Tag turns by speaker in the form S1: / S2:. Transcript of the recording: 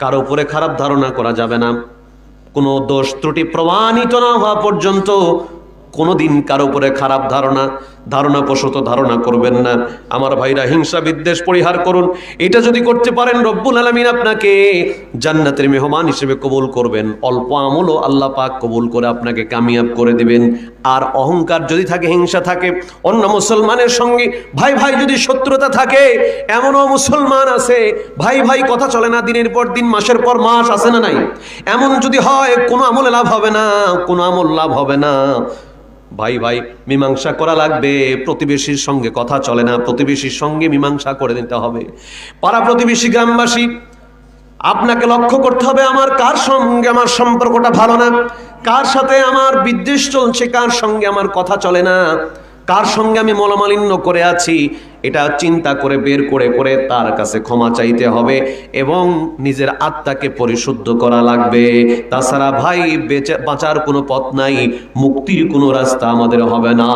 S1: কারো উপরে খারাপ ধারণা করা যাবে না। কোনো দোষ ত্রুটি প্রমাণিত না হওয়া পর্যন্ত কোনোদিন কারো উপরে খারাপ ধারণাবশত ধারণা করবেন না। আমার ভাইরা, হিংসা বিদ্বেষ পরিহার করুন। এটা যদি করতে পারেন, রব্বুল আলামিন আপনাকে জান্নাতের মেহমান হিসেবে কবুল করবেন। অল্প আমলও আল্লাহ পাক কবুল করে আপনাকে কামিয়াব করে দিবেন। আর অহংকার যদি থাকে, হিংসা থাকে, অন্য মুসলমানের সঙ্গে ভাই ভাই যদি শত্রুতা থাকে, এমনও মুসলমান আছে ভাই ভাই কথা চলে না, দিনের পর দিন, মাসের পর মাস, আছে না নাই? এমন যদি হয়, কোনো আমলে লাভ হবে না, কোনো আমল লাভ হবে না। ভাই ভাই মীমাংসা করা লাগবে। প্রতিবেশীর সঙ্গে কথা চলে না, প্রতিবেশীর সঙ্গে মীমাংসা করে নিতে হবে। পাড়া প্রতিবেশী, গ্রামবাসী, আপনাকে লক্ষ্য করতে হবে আমার কার সঙ্গে আমার সম্পর্কটা ভালো না, কার সাথে আমার বিদ্বেষ চলছে, কার সঙ্গে আমার কথা চলে না, কার সঙ্গে আমি মনোমালিন্য করে আছি। এটা চিন্তা করে বের করে তার কাছে ক্ষমা চাইতে হবে এবং নিজের আত্মাকে পরিশুদ্ধ করা লাগবে। তাছাড়া ভাই বাঁচার কোনো পথ নাই, মুক্তির কোনো রাস্তা আমাদের হবে না।